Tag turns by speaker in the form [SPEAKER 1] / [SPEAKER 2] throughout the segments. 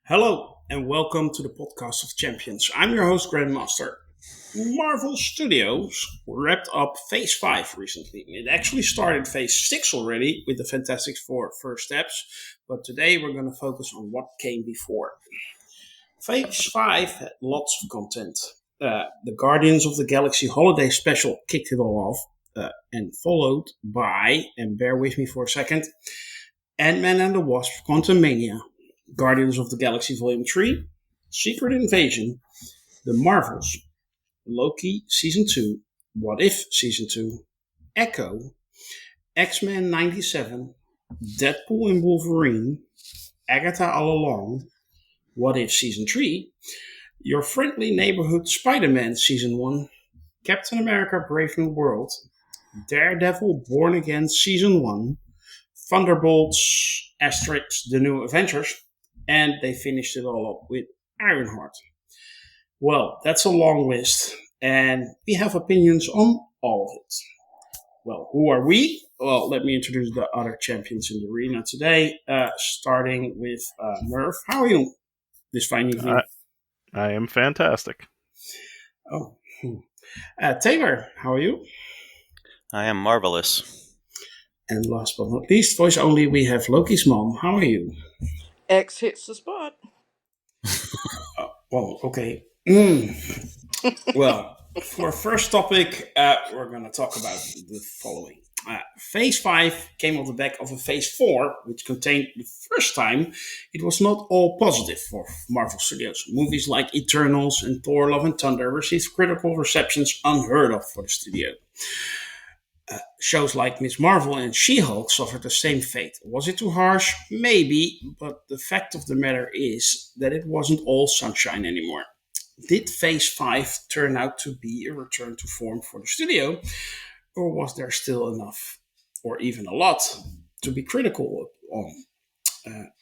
[SPEAKER 1] Hello and welcome to the podcast of champions. I'm your host, Grandmaster. Marvel Studios wrapped up Phase 5 recently. It actually started Phase 6 already with the Fantastic Four first steps, but today we're going to focus on what came before. Phase 5 had lots of content. The Guardians of the Galaxy Holiday Special kicked it all off, and followed by, and bear with me for a second, Ant-Man and the Wasp Quantumania, Guardians of the Galaxy Volume 3, Secret Invasion, The Marvels, Loki Season 2, What If Season 2, Echo, X-Men 97, Deadpool and Wolverine, Agatha All Along, What If Season 3, Your Friendly Neighborhood Spider-Man Season 1, Captain America Brave New World, Daredevil Born Again Season 1, Thunderbolts, Asterix, The New Avengers, and they finished it all up with Ironheart. Well, that's a long list, and we have opinions on all of it. Well, who are we? Well, let me introduce the other champions in the arena today, starting with Merv. How are you this fine evening?
[SPEAKER 2] I am fantastic.
[SPEAKER 1] Oh, Taylor, how are you?
[SPEAKER 3] I am marvelous.
[SPEAKER 1] And last but not least, voice only, we have Lokismom. How are you?
[SPEAKER 4] X hits the spot.
[SPEAKER 1] Well, okay. Well, for our first topic, we're going to talk about the following. Phase 5 came off the back of a Phase 4, which contained the first time it was not all positive for Marvel Studios. Movies like Eternals and Thor Love and Thunder received critical receptions unheard of for the studio. Shows like Ms. Marvel and She-Hulk suffered the same fate. Was it too harsh? Maybe, but the fact of the matter is that it wasn't all sunshine anymore. Did Phase 5 turn out to be a return to form for the studio, or was there still enough, or even a lot, to be critical on?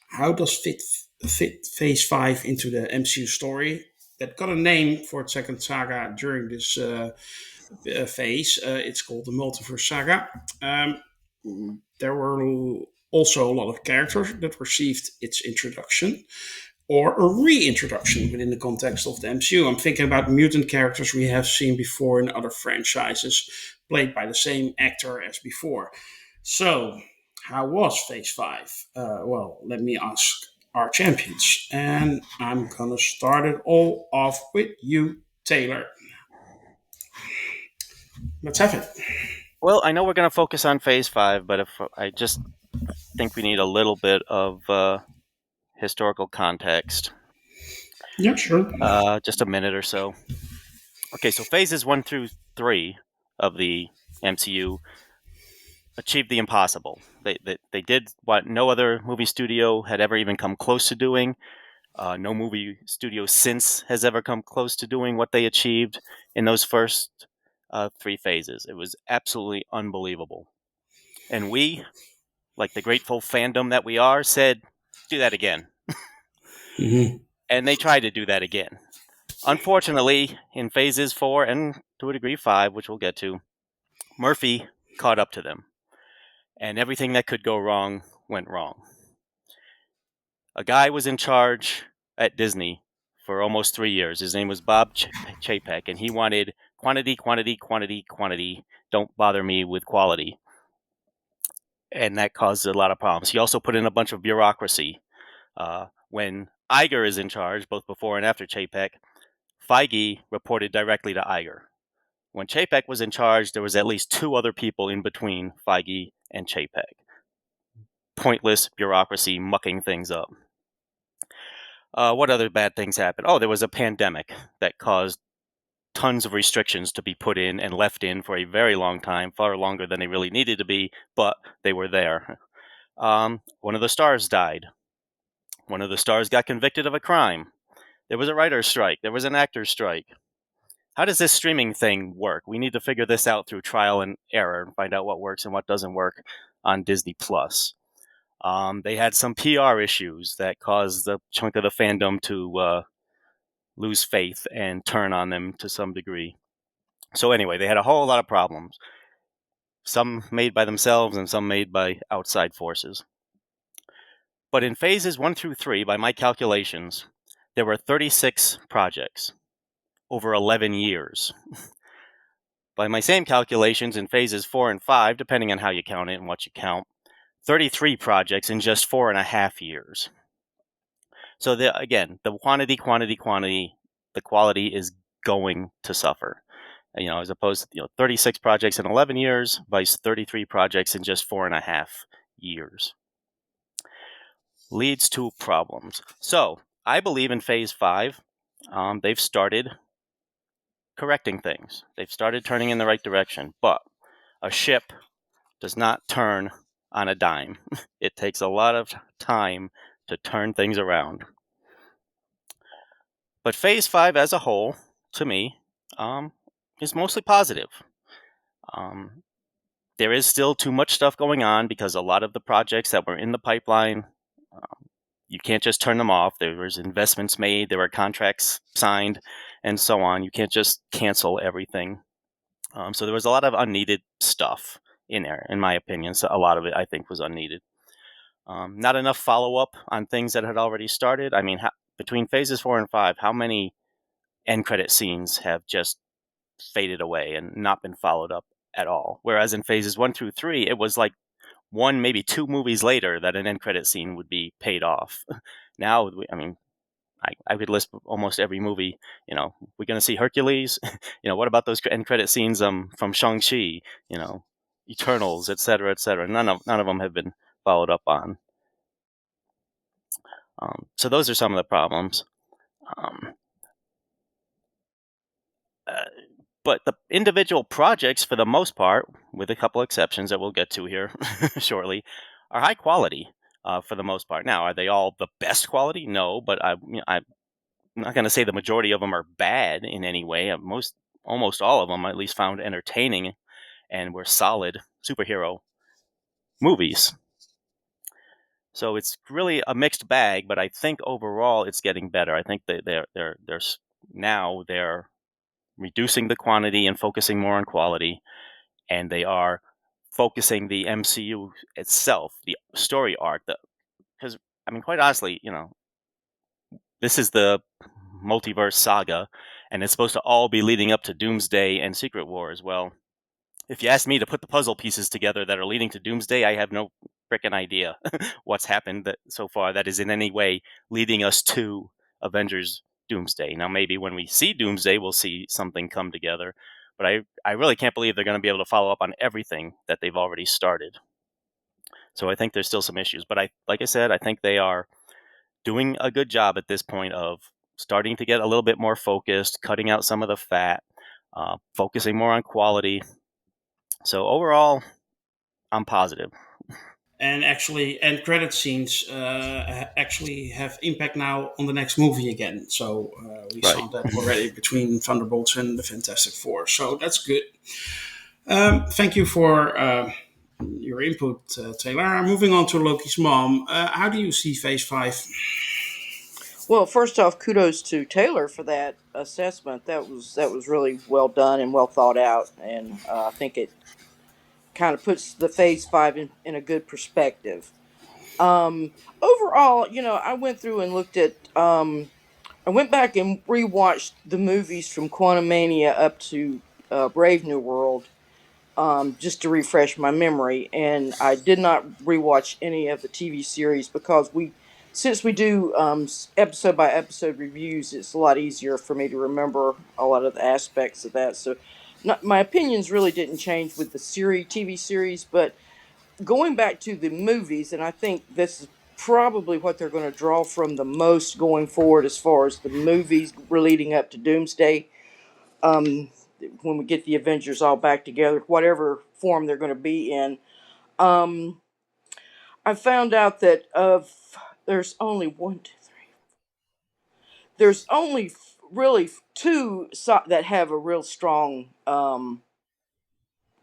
[SPEAKER 1] How does fit Phase 5 into the MCU story that got a name for its second saga during this phase? It's called the Multiverse Saga. There were also a lot of characters that received its introduction or a reintroduction within the context of the MCU. I'm thinking about mutant characters we have seen before in other franchises, played by the same actor as before. So, how was Phase 5? Well, let me ask our champions. And I'm going to start it all off with you, Taylor. Let's have it.
[SPEAKER 3] Well, I know we're going to focus on Phase 5, but if I just think we need a little bit of historical context.
[SPEAKER 1] Yeah, sure.
[SPEAKER 3] Just a minute or so. Okay, so Phases 1 through 3 of the MCU achieved the impossible. They did what no other movie studio had ever even come close to doing. No movie studio since has ever come close to doing what they achieved in those first 3 phases. It was absolutely unbelievable. And we, like the grateful fandom that we are, said, do that again.
[SPEAKER 1] Mm-hmm.
[SPEAKER 3] And they tried to do that again. Unfortunately, in Phases 4 and to a degree 5, which we'll get to, Murphy caught up to them. And everything that could go wrong went wrong. A guy was in charge at Disney for almost 3 years. His name was Bob Chapek, and he wanted quantity, quantity, quantity, quantity. Don't bother me with quality. And that caused a lot of problems. He also put in a bunch of bureaucracy. When Iger is in charge, both before and after Chapek, Feige reported directly to Iger. When Chapek was in charge, there was at least 2 other people in between Feige and Chapek. Pointless bureaucracy mucking things up. What other bad things happened? Oh, there was a pandemic that caused tons of restrictions to be put in and left in for a very long time, far longer than they really needed to be, but they were there. One of the stars died. One of the stars got convicted of a crime. There was a writer's strike. There was an actor's strike. How does this streaming thing work? We need to figure this out through trial and error and find out what works and what doesn't work on Disney+. They had some PR issues that caused a chunk of the fandom to lose faith and turn on them to some degree. So anyway, they had a whole lot of problems. Some made by themselves and some made by outside forces. But in phases 1 through 3, by my calculations, there were 36 projects over 11 years. By my same calculations, in phases 4 and 5, depending on how you count it and what you count, 33 projects in just 4.5 years. So again, the quantity, the quality is going to suffer. As opposed to 36 projects in 11 years, vice 33 projects in just 4.5 years. Leads to problems. So I believe in phase 5, they've started correcting things. They've started turning in the right direction. But a ship does not turn on a dime. It takes a lot of time to turn things around. But phase 5 as a whole, to me, is mostly positive. There is still too much stuff going on because a lot of the projects that were in the pipeline, you can't just turn them off. There was investments made, there were contracts signed, and so on. You can't just cancel everything. So there was a lot of unneeded stuff in there, in my opinion. So a lot of it, I think, was unneeded. Not enough follow-up on things that had already started. I mean, between phases 4 and 5, how many end credit scenes have just faded away and not been followed up at all? Whereas in phases 1 through 3, it was like 1, maybe 2 movies later that an end credit scene would be paid off. Now, I mean, I could list almost every movie. We're going to see Hercules. What about those end credit scenes from Shang-Chi? Eternals, etc., etc. None of them have been followed up on. So those are some of the problems. But the individual projects, for the most part, with a couple exceptions that we'll get to here shortly, are high quality for the most part. Now, are they all the best quality? No, but I'm not going to say the majority of them are bad in any way. Almost all of them, I at least, found entertaining and were solid superhero movies. So it's really a mixed bag, but I think overall it's getting better. I think that they're reducing the quantity and focusing more on quality, and they are focusing the MCU itself, the story arc. Because I mean, quite honestly, this is the multiverse saga, and it's supposed to all be leading up to Doomsday and Secret Wars. Well, if you ask me to put the puzzle pieces together that are leading to Doomsday, I have no frickin' idea what's happened so far that is in any way leading us to Avengers Doomsday. Now, maybe when we see Doomsday, we'll see something come together, but I really can't believe they're going to be able to follow up on everything that they've already started. So I think there's still some issues, but like I said, I think they are doing a good job at this point of starting to get a little bit more focused, cutting out some of the fat, focusing more on quality. So overall, I'm positive.
[SPEAKER 1] And actually, end credit scenes actually have impact now on the next movie again. So we
[SPEAKER 3] Right.
[SPEAKER 1] saw that already between Thunderbolts and the Fantastic Four. So that's good. Thank you for your input, Taylor. Moving on to Loki's mom. How do you see Phase 5?
[SPEAKER 4] Well, first off, kudos to Taylor for that assessment. That was really well done and well thought out, and I think it kind of puts the Phase 5 in a good perspective. Overall, I went through and looked at. I went back and rewatched the movies from Quantumania up to Brave New World, just to refresh my memory. And I did not rewatch any of the TV series because since we do episode by episode reviews, it's a lot easier for me to remember a lot of the aspects of that. So, my opinions really didn't change with the TV series, but going back to the movies, and I think this is probably what they're going to draw from the most going forward as far as the movies leading up to Doomsday. When we get the Avengers all back together, whatever form they're going to be in. Um, I found out that there's only one, two, three. There's only really two that have a real strong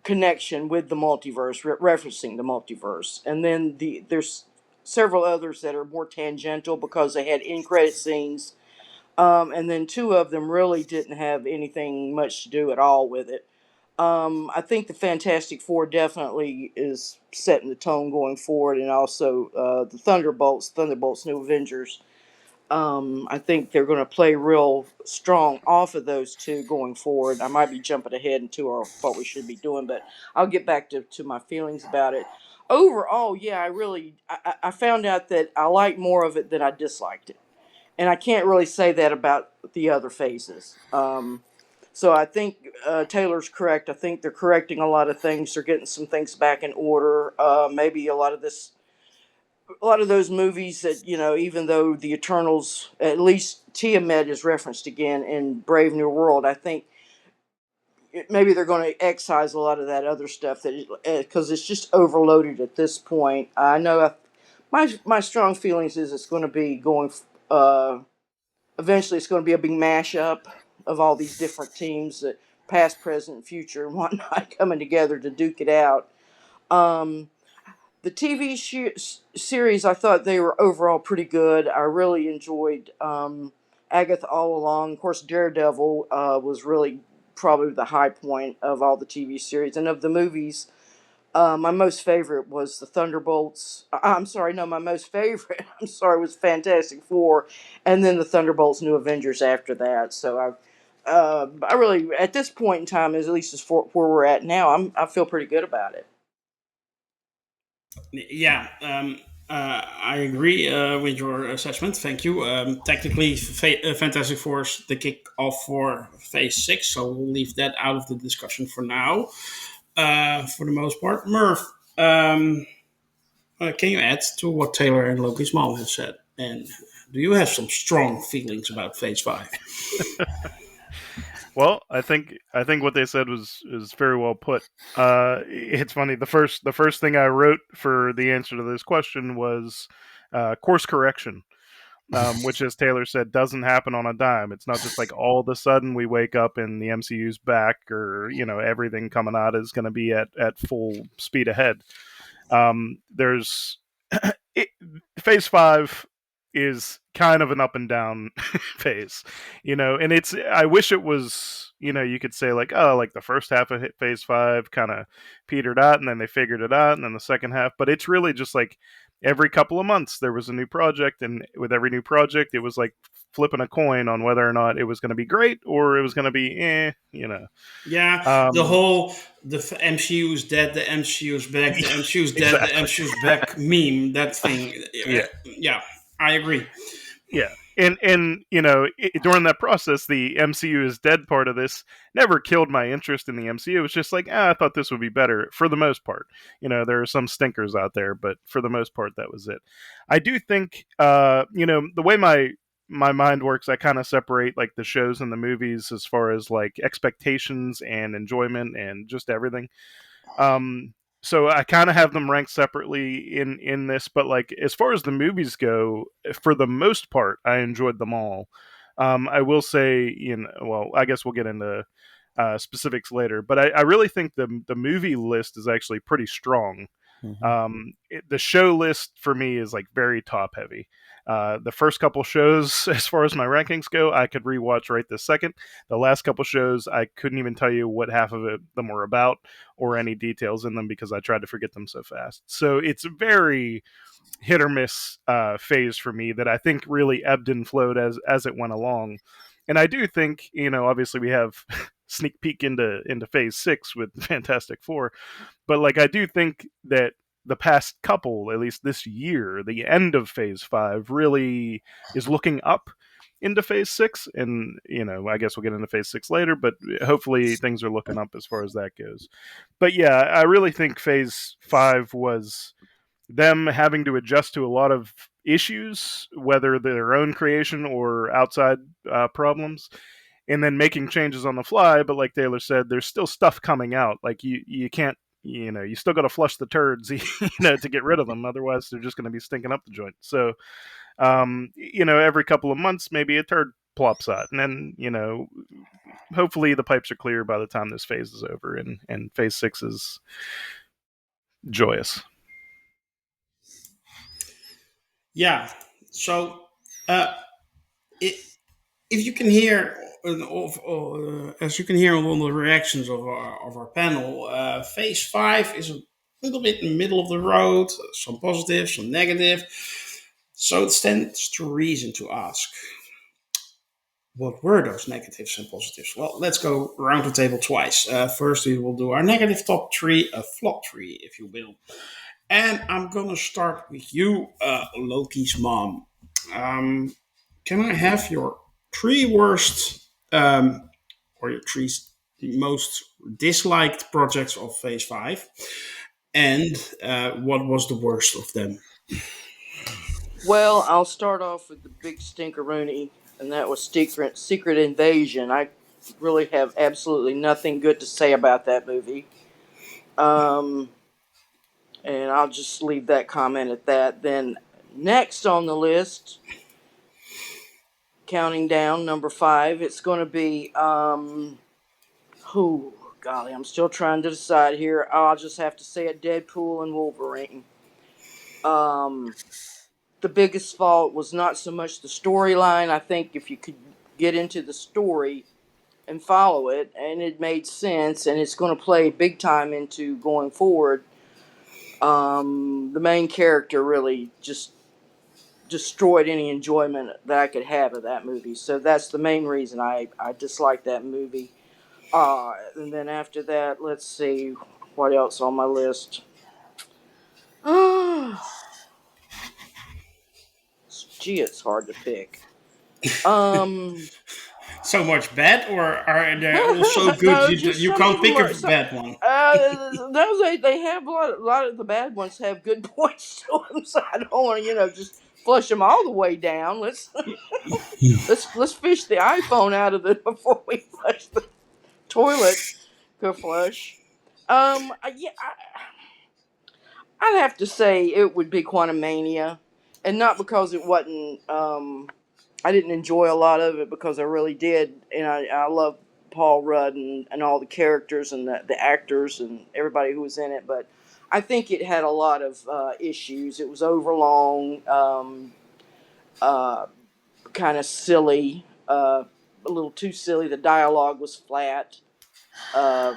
[SPEAKER 4] connection with the multiverse, referencing the multiverse, and then there's several others that are more tangential because they had end credit scenes, and then two of them really didn't have anything much to do at all with it. I think the Fantastic Four definitely is setting the tone going forward, and also the Thunderbolts, New Avengers. I think they're going to play real strong off of those two going forward. I might be jumping ahead into what we should be doing, but I'll get back to my feelings about it. Overall, yeah, I found out that I like more of it than I disliked it, and I can't really say that about the other phases. So I think Taylor's correct. I think they're correcting a lot of things. They're getting some things back in order. Maybe a lot of those movies that, even though the Eternals, at least Tiamat is referenced again in Brave New World, I think maybe they're going to excise a lot of that other stuff that because it's just overloaded at this point. I know my strong feelings is it's going to be going. Eventually, it's going to be a big mashup of all these different teams, that past, present, future, and whatnot, coming together to duke it out. Um, the series, I thought they were overall pretty good. I really enjoyed Agatha all along. Of course, Daredevil was really probably the high point of all the TV series, and of the movies. My most favorite was the Thunderbolts. I'm sorry, no, my most favorite, I'm sorry, was Fantastic Four, and then the Thunderbolts, New Avengers after that. So I really, at this point in time, at least as for where we're at now, I feel pretty good about it.
[SPEAKER 1] Yeah, I agree with your assessment. Thank you. Technically, Fantastic Four is the kick off for Phase 6, so we'll leave that out of the discussion for now, for the most part. Merv, can you add to what Taylor and Loki's mom have said? And do you have some strong feelings about Phase 5?
[SPEAKER 2] Well, I think what they said was is very well put. It's funny. The first thing I wrote for the answer to this question was course correction, which, as Taylor said, doesn't happen on a dime. It's not just like all of a sudden we wake up and the MCU's back, or everything coming out is going to be at full speed ahead. There's it, Phase 5 is kind of an up and down phase, and I wish it was, you could say like, oh, like the first half of Phase 5 kind of petered out and then they figured it out, and then the second half, but it's really just like every couple of months there was a new project, and with every new project it was like flipping a coin on whether or not it was going to be great or it was going to be
[SPEAKER 1] Yeah,
[SPEAKER 2] um
[SPEAKER 1] MCU's dead, the MCU's back, the MCU's dead, the
[SPEAKER 2] exactly.
[SPEAKER 1] MCU's back meme, that thing.
[SPEAKER 2] Yeah.
[SPEAKER 1] Yeah, I agree.
[SPEAKER 2] Yeah. And during that process, the MCU is dead part of this never killed my interest in the MCU. It was just like, I thought this would be better for the most part. There are some stinkers out there, but for the most part, that was it. I do think, the way my mind works, I kind of separate like the shows and the movies as far as like expectations and enjoyment and just everything. Um, so I kind of have them ranked separately in this, but like as far as the movies go, for the most part, I enjoyed them all. I will say, well, I guess we'll get into specifics later, but I really think the movie list is actually pretty strong.
[SPEAKER 3] Mm-hmm.
[SPEAKER 2] The show list for me is like very top heavy. The first couple shows, as far as my rankings go, I could rewatch right this second. The last couple shows, I couldn't even tell you what half of them were about or any details in them because I tried to forget them so fast. So it's a very hit or miss phase for me that I think really ebbed and flowed as it went along. And I do think, obviously we have sneak peek into phase 6 with Fantastic Four, but like I do think that the past couple, at least this year, the end of phase 5 really is looking up into phase 6, and I guess we'll get into phase 6 later, but hopefully things are looking up as far as that goes. But yeah, I really think phase 5 was them having to adjust to a lot of issues, whether their own creation or outside problems, and then making changes on the fly. But like Taylor said, there's still stuff coming out. Like you can't, you still got to flush the turds, to get rid of them. Otherwise, they're just going to be stinking up the joint. So, every couple of months, maybe a turd plops out, and then hopefully the pipes are clear by the time this phase is over, and phase 6 is joyous.
[SPEAKER 1] Yeah. So, it, if you can hear as you can hear on the reactions of our panel, Phase 5 is a little bit in the middle of the road, some positive, some negative. So it stands to reason to ask, what were those negatives and positives? Well, let's go around the table twice. First, we will do our negative top three, a flop three, if you will. And I'm going to start with you, Loki's mom. Um, can I have your three worst or your three most disliked projects of Phase 5? And what was the worst of them?
[SPEAKER 4] Well, I'll start off with the big stinkeroonie, and that was Secret Invasion. I really have absolutely nothing good to say about that movie. Um, and I'll just leave that comment at that. Then next on the list, counting down number 5, it's going to be who? Golly, I'm still trying to decide here. I'll just have to say it: Deadpool and Wolverine. Um, the biggest fault was not so much the storyline. I think if you could get into the story and follow it, and it made sense, and it's going to play big time into going forward. The main character really just destroyed any enjoyment that I could have of that movie. So that's the main reason I dislike that movie. And then after that, let's see what else on my list. Gee, it's hard to pick. Um,
[SPEAKER 1] So much bad, or are they all so good
[SPEAKER 4] no, just
[SPEAKER 1] you
[SPEAKER 4] some of
[SPEAKER 1] can't
[SPEAKER 4] them
[SPEAKER 1] pick a
[SPEAKER 4] are.
[SPEAKER 1] bad one?
[SPEAKER 4] No, they have a lot of the bad ones have good points to them. So I don't want to, just flush them all the way down. Let's fish the iPhone out of it before we flush the toilet. Go flush. Yeah, I'd have to say it would be Quantum Mania, and not because it wasn't. I didn't enjoy a lot of it because I really did, and I love Paul Rudd and all the characters and the actors and everybody who was in it. But I think it had a lot of issues. It was overlong, uh, kind of silly, a little too silly. The dialogue was flat. Uh,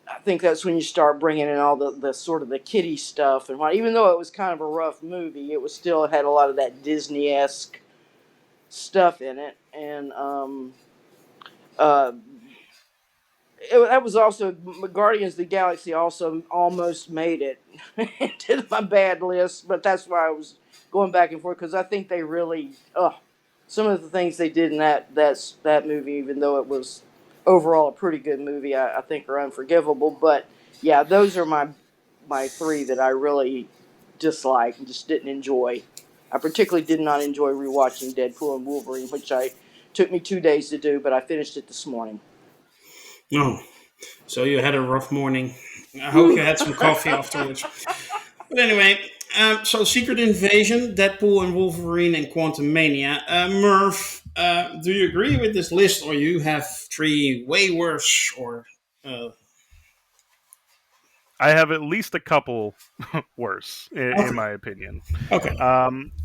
[SPEAKER 4] I think that's when you start bringing in all the sort of the kiddie stuff and what. Even though it was kind of a rough movie, it was still had a lot of that Disney esque stuff in it, and uh, that was also Guardians of the Galaxy. Also, almost made it into my bad list, but that's why I was going back and forth because I think they really, some of the things they did in that movie, even though it was overall a pretty good movie, I think are unforgivable. But yeah, those are my three that I really dislike and just didn't enjoy. I particularly did not enjoy rewatching Deadpool and Wolverine, which I took me 2 days to do, but I finished it this morning.
[SPEAKER 1] No. So you had a rough morning. I hope you
[SPEAKER 4] Whew.
[SPEAKER 1] had some coffee afterwards. But anyway, so Secret Invasion, Deadpool and Wolverine, and Quantum Mania. Merv, do you agree with this list, or you have three way worse? Or
[SPEAKER 2] I have at least a couple worse, in
[SPEAKER 1] okay,
[SPEAKER 2] my opinion.
[SPEAKER 1] okay,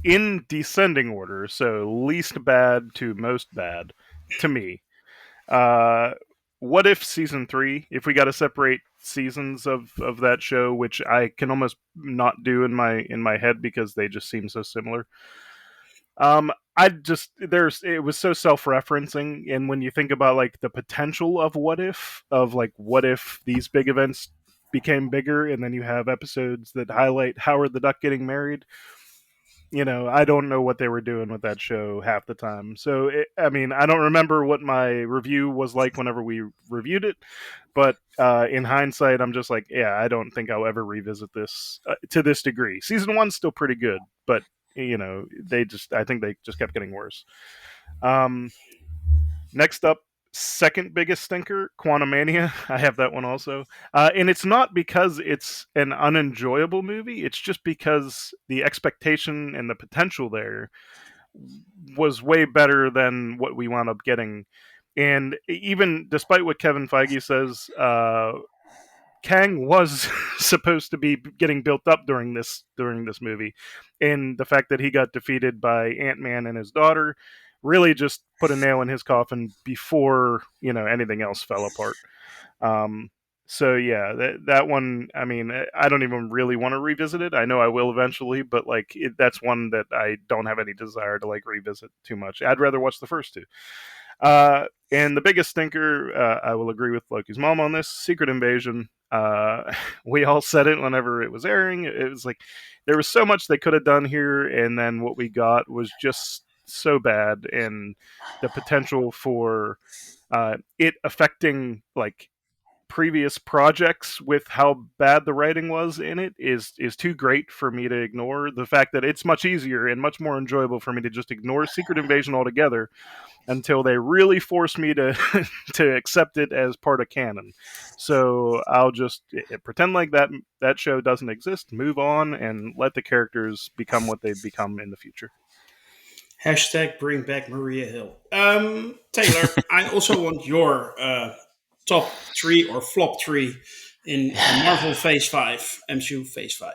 [SPEAKER 2] In descending order, so least bad to most bad, to me. Uh, what if season 3? If we got to separate seasons of that show, which I can almost not do in my head because they just seem so similar. I just there's it was so self-referencing, and when you think about like the potential of what if these big events became bigger, and then you have episodes that highlight Howard the Duck getting married. I don't know what they were doing with that show half the time. So, I mean, I don't remember what my review was like whenever we reviewed it, but in hindsight, I'm just like, yeah, I don't think I'll ever revisit this to this degree. Season 1's still pretty good, but I think they just kept getting worse. Um, Next up, second biggest stinker, Quantumania. I have that one also. And it's not because it's an unenjoyable movie, it's just because the expectation and the potential there was way better than what we wound up getting. And even despite what Kevin Feige says, Kang was supposed to be getting built up during this movie, and the fact that he got defeated by Ant-Man and his daughter really just put a nail in his coffin before anything else fell apart. Um, so yeah, that one. I mean, I don't even really want to revisit it. I know I will eventually, but like that's one that I don't have any desire to like revisit too much. I'd rather watch the first two. And the biggest stinker, I will agree with Loki's mom on this: Secret Invasion. We all said it whenever it was airing. It was like there was so much they could have done here, and then what we got was just so bad, and the potential for it affecting like previous projects with how bad the writing was in it is too great for me to ignore. The fact that it's much easier and much more enjoyable for me to just ignore Secret Invasion altogether until they really force me to to accept it as part of canon. So I'll just pretend like that show doesn't exist, move on, and let the characters become what they become in the future.
[SPEAKER 1] Hashtag bring back Maria Hill. Taylor, I also want your top three or flop three in Marvel Phase 5, MCU Phase 5.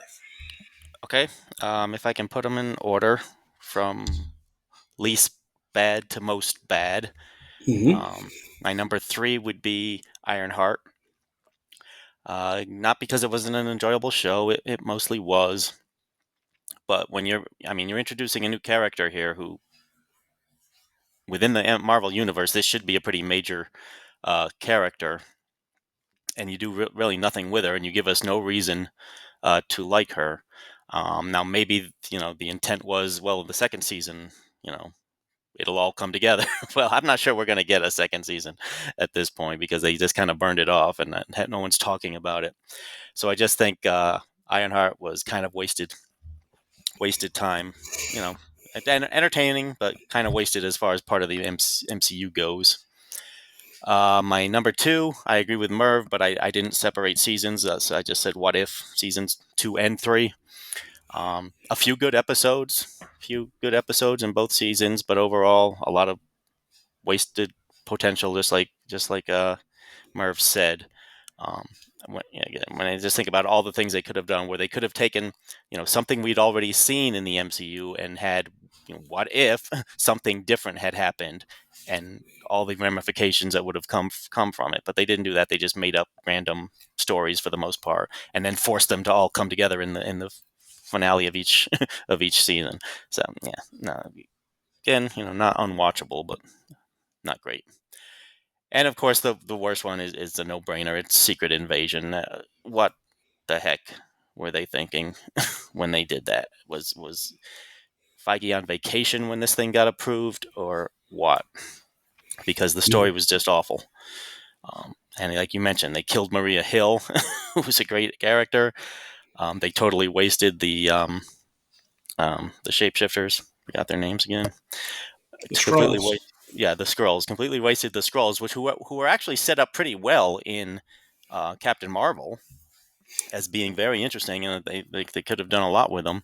[SPEAKER 3] Okay. If I can put them in order from least bad to most bad,
[SPEAKER 1] Mm-hmm.
[SPEAKER 3] my number 3 would be Ironheart. Not because it wasn't an enjoyable show, it mostly was. But when you're introducing a new character here who, within the Marvel universe, this should be a pretty major character, and you do really nothing with her, and you give us no reason to like her. Now, maybe the intent was, well, the second season, you know, it'll all come together. Well, I'm not sure we're going to get a second season at this point because they just kind of burned it off, and no one's talking about it. So I just think Ironheart was kind of wasted time. Entertaining, but kind of wasted as far as part of the MCU goes. My number 2, I agree with Merv, but I didn't separate seasons, so I just said what if seasons 2 and 3. A few good episodes, in both seasons, but overall a lot of wasted potential, just like Merv said. Um, when I just think about all the things they could have done, where they could have taken, something we'd already seen in the MCU and had, what if something different had happened, and all the ramifications that would have come from it. But they didn't do that. They just made up random stories for the most part, and then forced them to all come together in the finale of each of each season. So yeah, no, again, not unwatchable, but not great. And of course, the worst one is the no brainer. It's Secret Invasion. What the heck were they thinking when they did that? Was Feige on vacation when this thing got approved, or what? Because the story was just awful. And like you mentioned, they killed Maria Hill, who was a great character. They totally wasted the shapeshifters. Forgot their names again.
[SPEAKER 1] The
[SPEAKER 3] Completely
[SPEAKER 1] Scrolls.
[SPEAKER 3] yeah, the Skrulls. Completely wasted the Skrulls, who were actually set up pretty well in Captain Marvel as being very interesting, and they could have done a lot with them.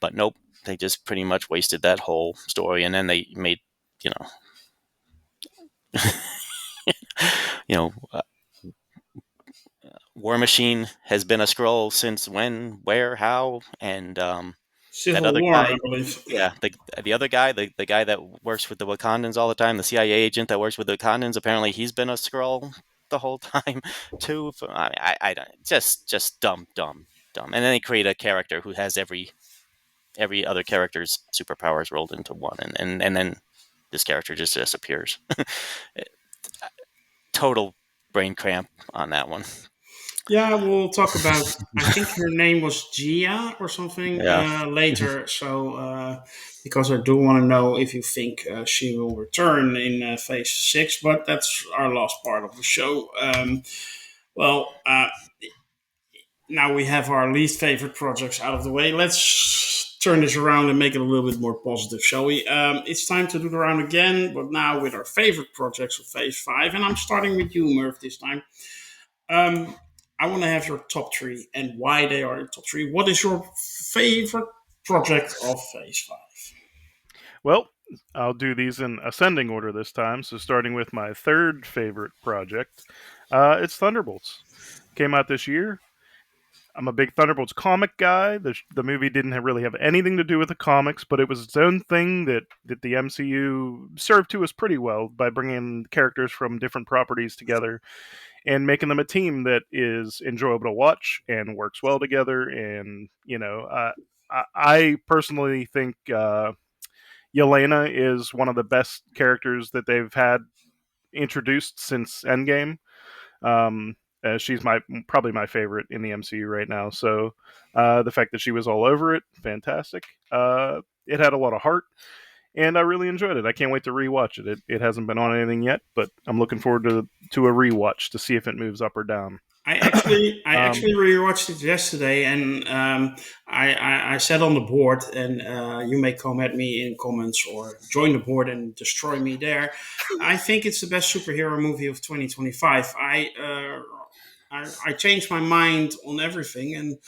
[SPEAKER 3] But nope, they just pretty much wasted that whole story, and then they made you know you know War Machine has been a Skrull since when, where, how, and that
[SPEAKER 1] Civil
[SPEAKER 3] other
[SPEAKER 1] War, I
[SPEAKER 3] guy.
[SPEAKER 1] believe.
[SPEAKER 3] Yeah, the other guy, the guy that works with the Wakandans all the time, the CIA agent that works with the Wakandans, apparently he's been a Skrull the whole time too. I don't, just dumb, dumb, dumb. And then they create a character who has every other character's superpowers rolled into one, and then this character just disappears. Total brain cramp on that one.
[SPEAKER 1] Yeah, we'll talk about. I think her name was Gia or something
[SPEAKER 3] Yeah.
[SPEAKER 1] later. So, because I do want to know if you think she will return in Phase 6, but that's our last part of the show. Well, now we have our least favorite projects out of the way. Let's turn this around and make it a little bit more positive, shall we? It's time to do the round again, but now with our favorite projects of Phase 5. And I'm starting with you, Murph, this time. Um, I want to have your top three and why they are your top three. What is your favorite project of Phase 5?
[SPEAKER 2] Well, I'll do these in ascending order this time. So, starting with my third favorite project, it's Thunderbolts. Came out this year. I'm a big Thunderbolts comic guy. The movie didn't really have anything to do with the comics, but it was its own thing that the MCU served to us pretty well by bringing characters from different properties together and making them a team that is enjoyable to watch and works well together. And I personally think Yelena is one of the best characters that they've had introduced since Endgame. Um, she's probably my favorite in the MCU right now. So the fact that she was all over it, fantastic. It had a lot of heart, and I really enjoyed it. I can't wait to rewatch it. It hasn't been on anything yet, but I'm looking forward to a rewatch to see if it moves up or down.
[SPEAKER 1] I actually rewatched it yesterday, and I sat on the board, and you may come at me in comments or join the board and destroy me there. I think it's the best superhero movie of 2025. I changed my mind on everything, and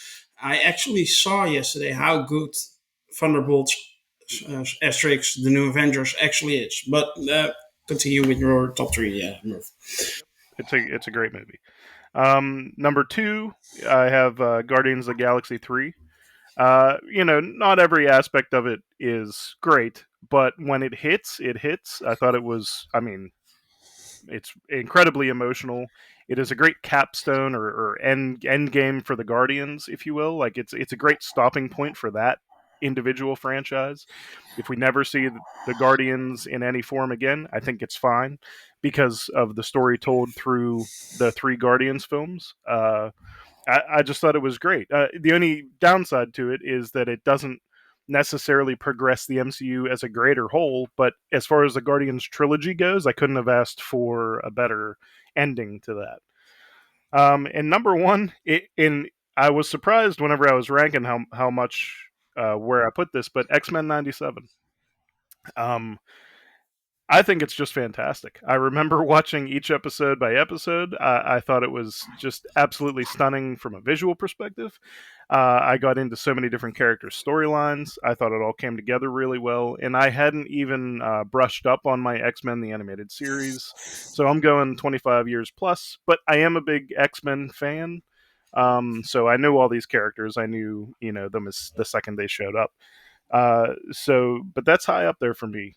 [SPEAKER 1] I actually saw yesterday how good Thunderbolts Asterix the New Avengers actually is. But continue with your top three, Merv.
[SPEAKER 2] It's a great movie. Number two, I have Guardians of the Galaxy 3. Not every aspect of it is great, but when it hits, it hits. I thought it was, I mean, it's incredibly emotional. It is a great capstone or end game for the Guardians, if you will. Like it's a great stopping point for that individual franchise. If we never see the Guardians in any form again, I think it's fine because of the story told through the three Guardians films. I just thought it was great. The only downside to it is that it doesn't necessarily progress the MCU as a greater whole, but as far as the Guardians trilogy goes, I couldn't have asked for a better ending to that. And number one, I was surprised whenever I was ranking how much where I put this, but X-Men '97. Um, I think it's just fantastic. I remember watching each episode by episode. I thought it was just absolutely stunning from a visual perspective. I got into so many different characters' storylines. I thought it all came together really well, and I hadn't even brushed up on my X Men the animated series, so I'm going 25 years plus. But I am a big X Men fan, so I knew all these characters. I knew them as the second they showed up. But that's high up there for me.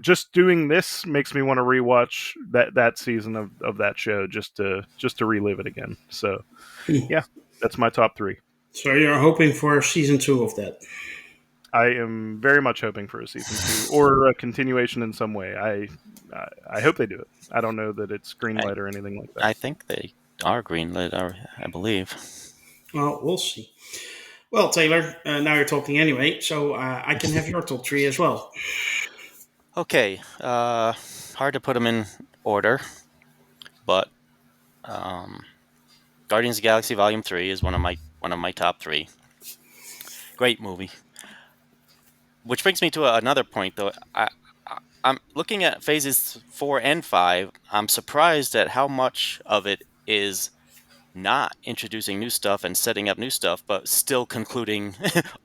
[SPEAKER 2] Just doing this makes me want to rewatch that season of that show just to relive it again. So yeah, that's my top three.
[SPEAKER 1] So you're hoping for season two of that?
[SPEAKER 2] I am very much hoping for a season two or a continuation in some way. I hope they do it. I don't know that it's greenlight or anything like that.
[SPEAKER 3] I think they are greenlit, I believe.
[SPEAKER 1] Well, we'll see. Well, Taylor, now you're talking anyway, so I can have your top three as well.
[SPEAKER 3] Okay, hard to put them in order, but Guardians of the Galaxy Volume 3 is one of my top three. Great movie. Which brings me to another point, though. I'm looking at phases 4 and 5. I'm surprised at how much of it is not introducing new stuff and setting up new stuff, but still concluding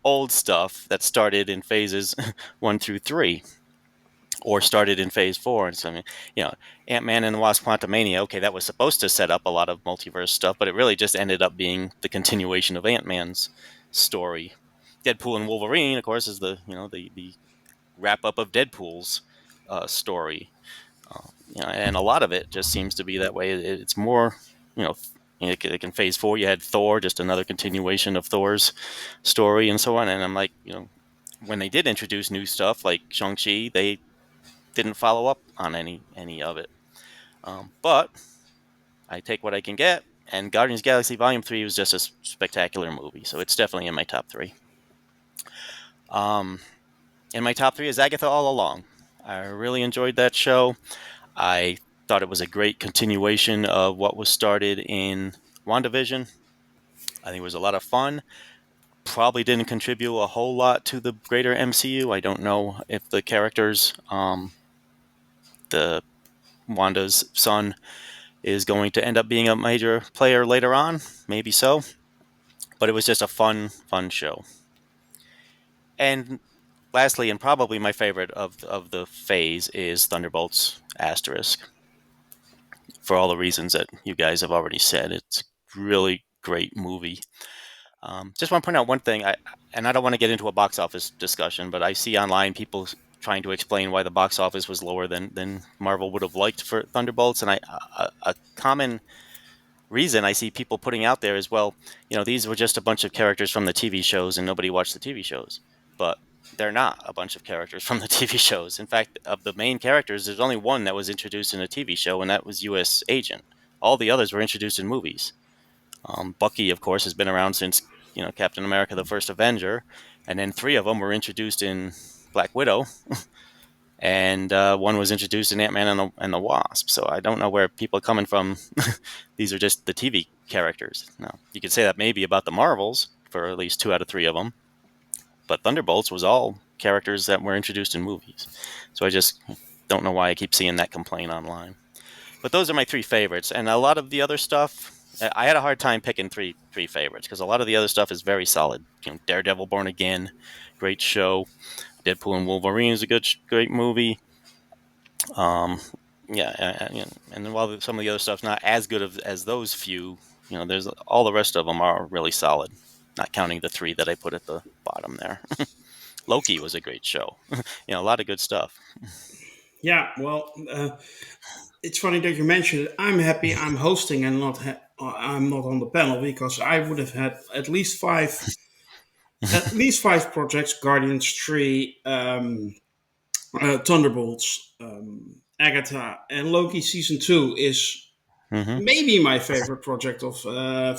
[SPEAKER 3] old stuff that started in phases 1 through 3. Or started in phase 4. And so, I mean, Ant-Man and the Wasp Quantumania, okay, that was supposed to set up a lot of multiverse stuff, but it really just ended up being the continuation of Ant-Man's story. Deadpool and Wolverine, of course, is the wrap up of Deadpool's story. And a lot of it just seems to be that way. It's more, like in phase 4, you had Thor, just another continuation of Thor's story and so on. And I'm like, when they did introduce new stuff like Shang-Chi, they didn't follow up on any of it. But I take what I can get, and Guardians of the Galaxy Volume 3 was just a spectacular movie, so it's definitely in my top 3. In my top 3 is Agatha All Along. I really enjoyed that show. I thought it was a great continuation of what was started in WandaVision. I think it was a lot of fun. Probably didn't contribute a whole lot to the greater MCU. I don't know if the characters, the Wanda's son, is going to end up being a major player later on. Maybe so. But it was just a fun show. And lastly, and probably my favorite of the phase, is Thunderbolts Asterisk. For all the reasons that you guys have already said. It's really great movie. Just want to point out one thing, and I don't want to get into a box office discussion, but I see online people trying to explain why the box office was lower than Marvel would have liked for Thunderbolts, and a common reason I see people putting out there is, well, these were just a bunch of characters from the TV shows and nobody watched the TV shows. But they're not a bunch of characters from the TV shows. In fact, of the main characters, there's only one that was introduced in a TV show, and that was U.S. Agent. All the others were introduced in movies. Bucky, of course, has been around since Captain America: The First Avenger, and then 3 of them were introduced in Black Widow, and one was introduced in Ant-Man and the Wasp. So I don't know where people are coming from. These are just the TV characters. Now, you could say that maybe about the Marvels for at least 2 out of 3 of them, but Thunderbolts was all characters that were introduced in movies. So I just don't know why I keep seeing that complaint online. But those are my 3 favorites, and a lot of the other stuff, I had a hard time picking three favorites because a lot of the other stuff is very solid. Daredevil: Born Again, great show. Deadpool and Wolverine is a great movie. And while some of the other stuff's not as good as those few, there's all the rest of them are really solid. Not counting the 3 that I put at the bottom there. Loki was a great show. A lot of good stuff.
[SPEAKER 1] Yeah, well, it's funny that you mentioned it. I'm happy I'm hosting and I'm not on the panel, because I would have had at least five projects: Guardians 3, Thunderbolts, Agatha, and Loki season 2 is
[SPEAKER 3] Mm-hmm.
[SPEAKER 1] maybe my favorite project of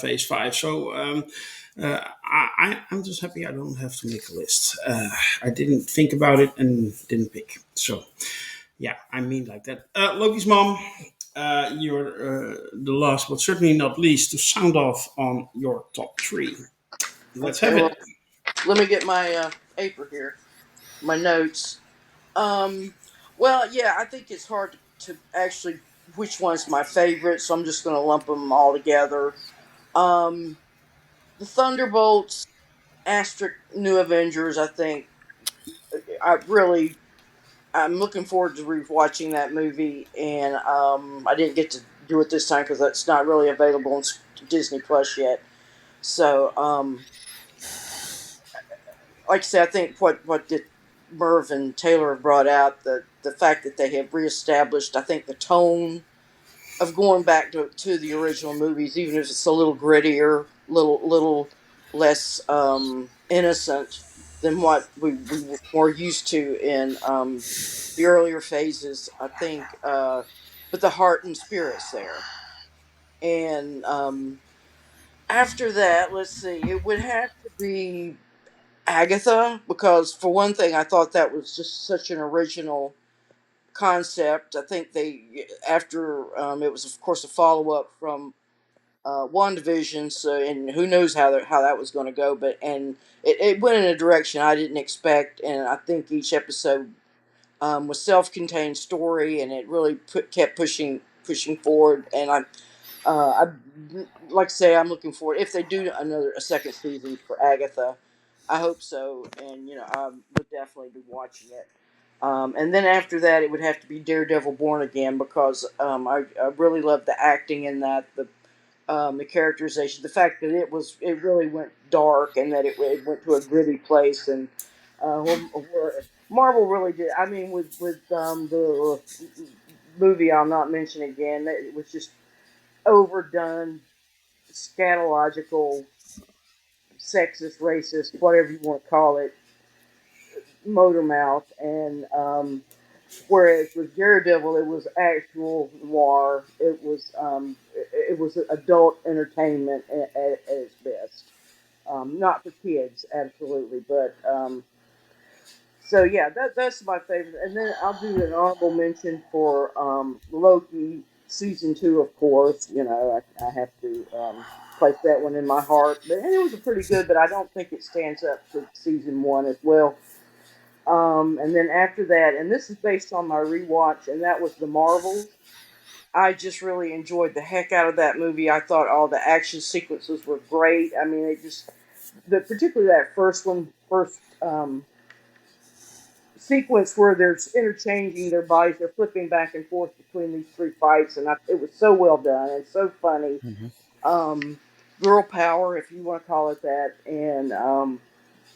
[SPEAKER 1] Phase 5. So I'm just happy I don't have to make a list. I didn't think about it and didn't pick. So yeah, I mean like that. Loki's mom, you're the last but certainly not least to sound off on your top 3. Let's
[SPEAKER 4] Okay,
[SPEAKER 1] have
[SPEAKER 4] well,
[SPEAKER 1] it.
[SPEAKER 4] let me get my paper here, my notes. Um, well, yeah, I think it's hard to actually which one's my favorite, so I'm just going to lump them all together. Um, the Thunderbolts, Asterisk New Avengers. I think I really I'm looking forward to rewatching that movie, and I didn't get to do it this time because it's not really available on Disney Plus yet. So, like I said, I think what did Merv and Taylor have brought out, the fact that they have reestablished, I think, the tone of going back to the original movies, even if it's a little grittier, little less innocent than what we were more used to in the earlier phases. I think, but the heart and spirits there. And after that, let's see, it would have to be Agatha, because for one thing, I thought that was just such an original concept. I think they, after it was of course a follow up from WandaVision, so and who knows how that was going to go, but and it went in a direction I didn't expect, and I think each episode was self-contained story, and it really kept pushing forward, and I like to say I'm looking forward if they do a second season for Agatha. I hope so, and I would definitely be watching it. And then after that, it would have to be Daredevil: Born Again, because I really loved the acting in that, the characterization, the fact that it really went dark, and that it went to a gritty place, and where Marvel really did. I mean, with the movie I'll not mention again, it was just overdone, scatological, sexist, racist, whatever you want to call it, motor mouth, and whereas with Daredevil, it was actual noir. It was adult entertainment at its best. Not for kids, absolutely, but so yeah, that's my favorite. And then I'll do an honorable mention for Loki season 2, of course. I have to place that one in my heart. But and it was a pretty good, but I don't think it stands up to season 1 as well. And then after that, and this is based on my rewatch, and that was The Marvels. I just really enjoyed the heck out of that movie. I thought all the action sequences were great. I mean, particularly that first sequence where they're interchanging their bodies, they're flipping back and forth between these 3 fights, and it was so well done and so funny.
[SPEAKER 3] Mm-hmm.
[SPEAKER 4] Um, girl power, if you want to call it that, and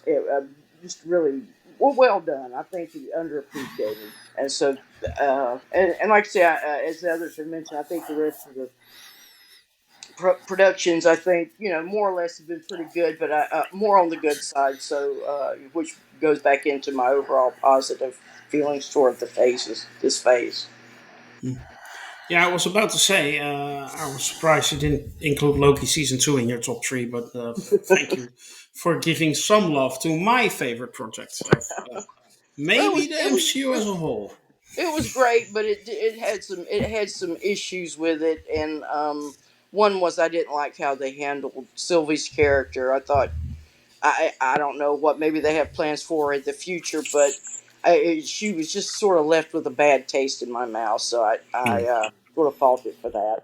[SPEAKER 4] it just really well done. I think he underappreciated, and so and like I say, as the others have mentioned, I think the rest of the productions, I think, more or less have been pretty good, but more on the good side. So, which goes back into my overall positive feelings toward this phase.
[SPEAKER 1] Yeah, I was about to say, I was surprised you didn't include Loki season 2 in your top three, but thank you for giving some love to my favorite project of
[SPEAKER 4] Well,
[SPEAKER 1] maybe the MCU as a whole.
[SPEAKER 4] it was great, but it had some issues with it, and one was I didn't like how they handled Sylvie's character. I thought I don't know what maybe they have plans for her in the future, but she was just sort of left with a bad taste in my mouth. So I sort of fault it for that.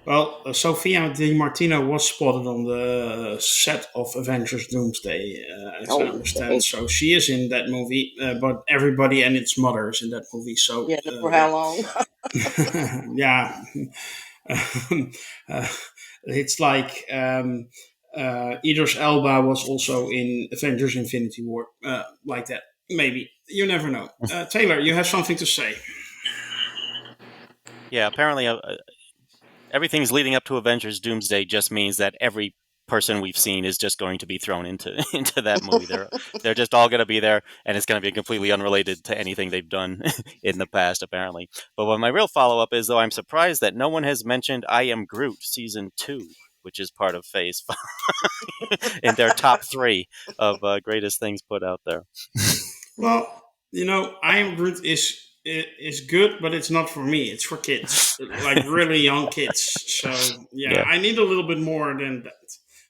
[SPEAKER 1] Well, Sophia Di Martino was spotted on the set of Avengers Doomsday, as I
[SPEAKER 4] Oh,
[SPEAKER 1] understand. So she is in that movie, but everybody and its mother is in that movie. So,
[SPEAKER 4] yeah, for how
[SPEAKER 1] yeah.
[SPEAKER 4] long?
[SPEAKER 1] Yeah. uh, it's like Idris Elba was also in Avengers Infinity War, like that. Maybe. You never know. Taylor, you have something to say.
[SPEAKER 3] Yeah, apparently everything's leading up to Avengers Doomsday just means that every person we've seen is just going to be thrown into into that movie. They're just all going to be there, and it's going to be completely unrelated to anything they've done in the past, apparently. But what my real follow up is, though, I'm surprised that no one has mentioned I Am Groot season 2, which is part of Phase 5 in their top 3 of greatest things put out there.
[SPEAKER 1] Well, I Am Groot is good, but it's not for me. It's for kids, like really young kids. So yeah,
[SPEAKER 3] Yeah.
[SPEAKER 1] I need a little bit more than that.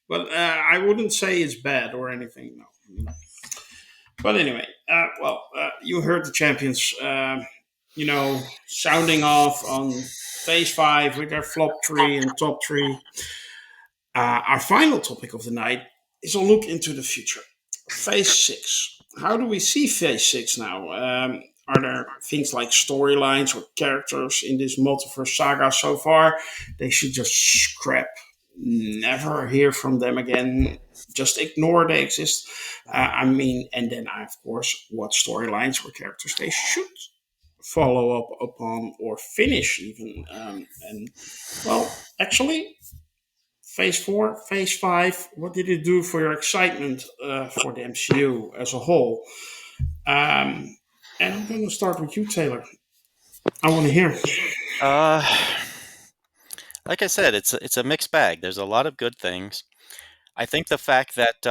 [SPEAKER 1] But I wouldn't say it's bad or anything. No. No. But anyway, you heard the champions. Sounding off on phase five with their flop three and top three. Our final topic of the night is a look into the future. Phase 6. How do we see Phase 6 now? Are there things like storylines or characters in this multiverse saga so far they should just scrap? Never hear from them again. Just ignore they exist. And then of course, what storylines or characters they should follow up upon or finish even. Actually, Phase 4, Phase 5, what did it do for your excitement for the MCU as a whole? Um, and I'm going to start with you, Taylor. I want to hear.
[SPEAKER 3] Uh, like I said, it's a mixed bag. There's a lot of good things. I think the fact that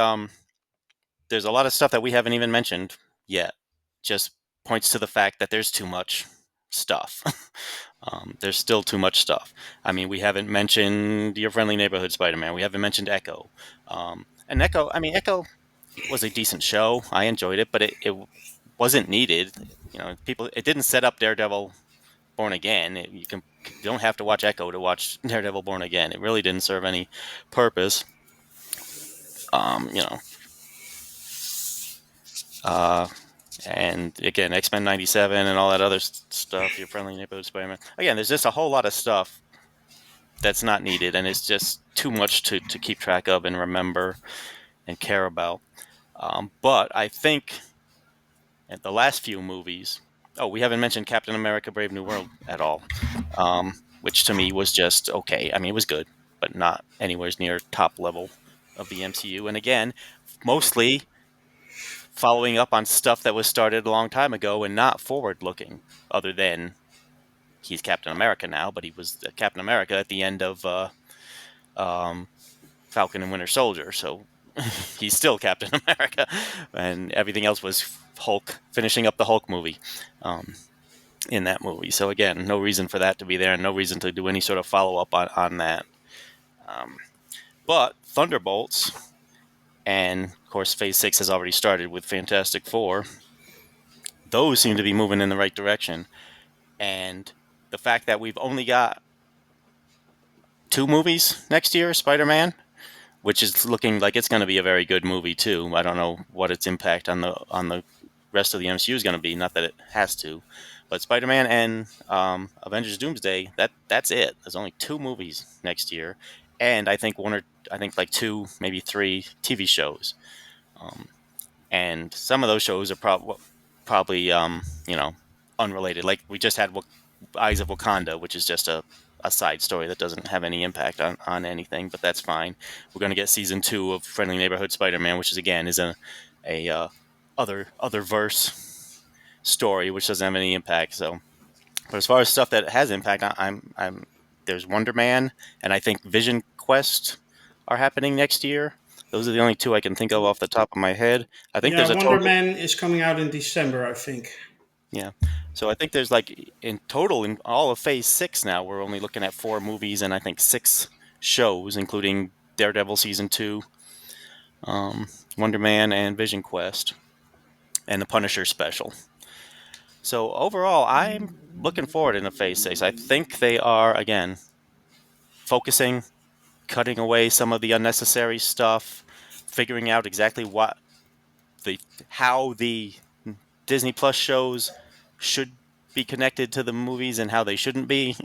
[SPEAKER 3] there's a lot of stuff that we haven't even mentioned yet just points to the fact that there's too much stuff. There's still too much stuff. I mean, we haven't mentioned Your Friendly Neighborhood Spider-Man. We haven't mentioned Echo. And Echo, I mean, Echo was a decent show. I enjoyed it, but it wasn't needed. It didn't set up Daredevil Born Again. You don't have to watch Echo to watch Daredevil Born Again. It really didn't serve any purpose. Um, you know, uh, and again, X-Men '97 and all that other stuff. Your Friendly Neighborhood Spider-Man. Again, there's just a whole lot of stuff that's not needed, and it's just too much to keep track of and remember and care about. But I think at the last few movies, we haven't mentioned Captain America: Brave New World at all, which to me was just okay. I mean, it was good, but not anywhere near top level of the MCU. And again, mostly following up on stuff that was started a long time ago and not forward looking, other than he's Captain America now, but he was Captain America at the end of um, Falcon and Winter Soldier, so he's still Captain America, and everything else was Hulk finishing up the Hulk movie in that movie. So again, no reason for that to be there, and no reason to do any sort of follow up on that. Um, but Thunderbolts, and of course, Phase 6 has already started with Fantastic Four. Those seem to be moving in the right direction, and the fact that we've only got 2 movies next year, Spider-Man, which is looking like it's going to be a very good movie too. I don't know what its impact on the rest of the MCU is going to be. Not that it has to, but Spider-Man and Avengers Doomsday. That's it. There's only 2 movies next year, and I think like 2, maybe 3 TV shows. And some of those shows are probably unrelated. Like we just had Eyes of Wakanda, which is just a side story that doesn't have any impact on anything, but that's fine. We're going to get season 2 of Friendly Neighborhood Spider-Man, which is a other verse story, which doesn't have any impact. So, but as far as stuff that has impact, I'm there's Wonder Man, and I think Vision Quest are happening next year. Those are the only 2 I can think of off the top of my head. I think there's
[SPEAKER 1] Yeah,
[SPEAKER 3] a
[SPEAKER 1] Wonder
[SPEAKER 3] total.
[SPEAKER 1] Man is coming out in December, I think.
[SPEAKER 3] Yeah. So I think there's like in total in all of Phase 6 now, we're only looking at 4 movies and I think 6 shows, including Daredevil season 2, um, Wonder Man, and Vision Quest, and the Punisher special. So overall, I'm looking forward into Phase 6. I think they are again focusing, cutting away some of the unnecessary stuff, figuring out exactly how the Disney Plus shows should be connected to the movies and how they shouldn't be.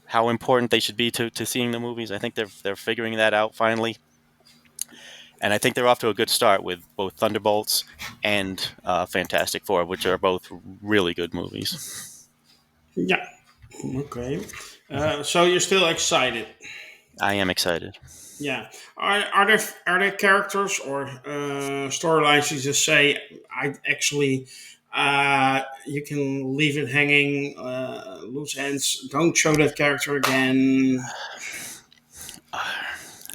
[SPEAKER 3] How important they should be to seeing the movies. I think they're figuring that out finally, and I think they're off to a good start with both Thunderbolts and Fantastic Four, which are both really good movies.
[SPEAKER 1] Yeah. Okay. So you're still excited?
[SPEAKER 3] I am excited.
[SPEAKER 1] Yeah. Are there characters or storylines you just say I actually you can leave it hanging, loose ends. Don't show that character again.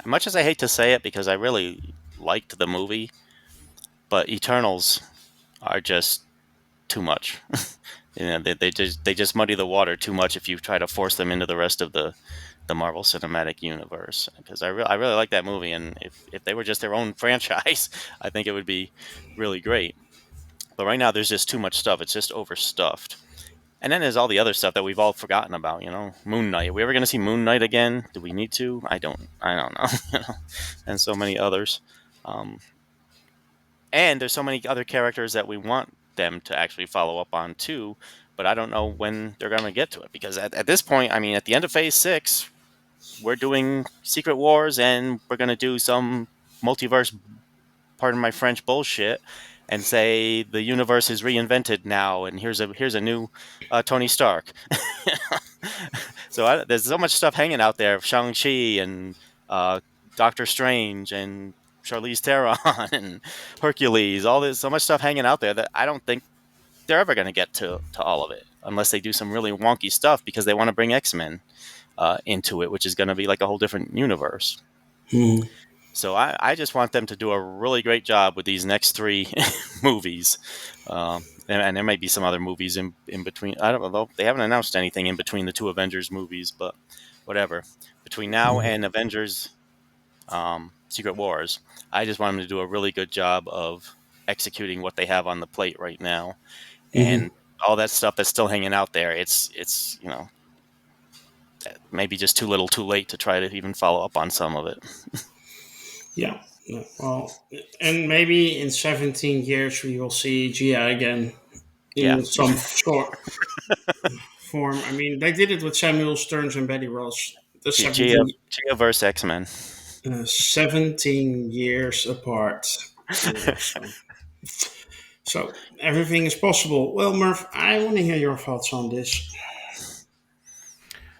[SPEAKER 3] Much as I hate to say it, because I really liked the movie, but Eternals are just too much. They just muddy the water too much if you try to force them into the rest of the Marvel Cinematic Universe. Because I really like that movie, and if they were just their own franchise, I think it would be really great. But right now, there's just too much stuff. It's just overstuffed. And then there's all the other stuff that we've all forgotten about. Moon Knight. Are we ever going to see Moon Knight again? Do we need to? I don't know. And so many others. Um, and there's so many other characters that we want them to actually follow up on too, but I don't know when they're going to get to it, because at this point, I mean, at the end of Phase 6, we're doing Secret Wars, and we're going to do some multiverse, pardon my French, bullshit, and say the universe is reinvented now, and here's a new Tony Stark. So there's so much stuff hanging out there of Shang-Chi and Doctor Strange and Charlize Theron and Hercules, all this, so much stuff hanging out there that I don't think they're ever going to get to all of it unless they do some really wonky stuff, because they want to bring X-Men into it, which is going to be like a whole different universe.
[SPEAKER 1] Hmm.
[SPEAKER 3] So I just want them to do a really great job with these next 3 movies. And there might be some other movies in between. I don't know. They haven't announced anything in between the 2 Avengers movies, but whatever. Between now and Avengers Secret Wars, I just want them to do a really good job of executing what they have on the plate right now.
[SPEAKER 1] Hmm.
[SPEAKER 3] And all that stuff that's still hanging out there, it's maybe just too little too late to try to even follow up on some of it.
[SPEAKER 1] Yeah. Yeah. Well, and maybe in 17 years we will see Gia again
[SPEAKER 3] Yeah.
[SPEAKER 1] in some short form. I mean, they did it with Samuel Stearns and Betty Ross. The
[SPEAKER 3] Gia versus X-Men.
[SPEAKER 1] 17 years apart. Yeah, so everything is possible. Well, Murph, I want to hear your thoughts on this.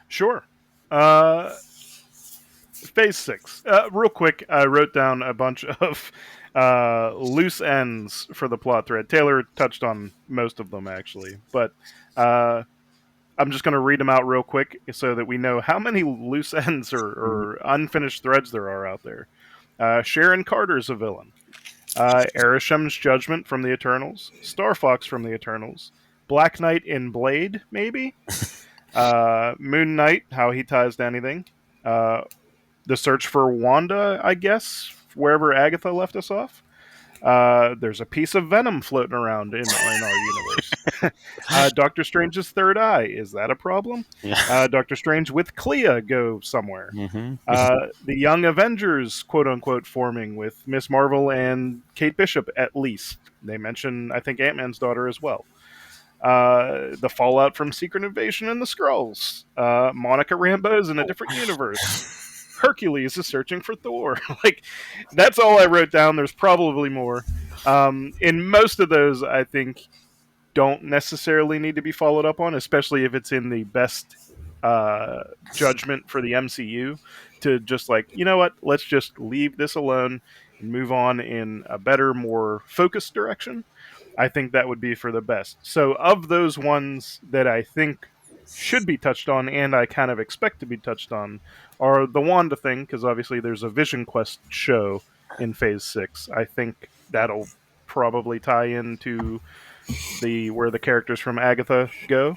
[SPEAKER 2] Sure. Phase 6. Real quick, I wrote down a bunch of loose ends for the plot thread. Taylor touched on most of them, actually. But I'm just going to read them out real quick so that we know how many loose ends or unfinished threads there are out there. Sharon Carter's a villain. Arisham's Judgment from the Eternals. Star Fox from the Eternals. Black Knight in Blade, maybe? Moon Knight, how he ties to anything. The search for Wanda, I guess, wherever Agatha left us off. There's a piece of Venom floating around in our universe. Doctor Strange's third eye, is that a problem?
[SPEAKER 3] Yeah.
[SPEAKER 2] Doctor Strange with Clea go somewhere.
[SPEAKER 3] Mm-hmm.
[SPEAKER 2] The Young Avengers, quote unquote, forming with Miss Marvel and Kate Bishop, at least. They mention, I think, Ant-Man's daughter as well. The fallout from Secret Invasion and the Skrulls. Monica Rambeau's in a different universe. Hercules is searching for Thor. Like, that's all I wrote down. There's probably more. In most of those, I think don't necessarily need to be followed up on, especially if it's in the best uh, judgment for the MCU to just like, you know what, let's just leave this alone and move on in a better, more focused direction. I think that would be for the best. So, of those ones that I think should be touched on and I kind of expect to be touched on are the Wanda thing, because obviously there's a Vision Quest show in Phase 6. I think that'll probably tie into the where the characters from Agatha go.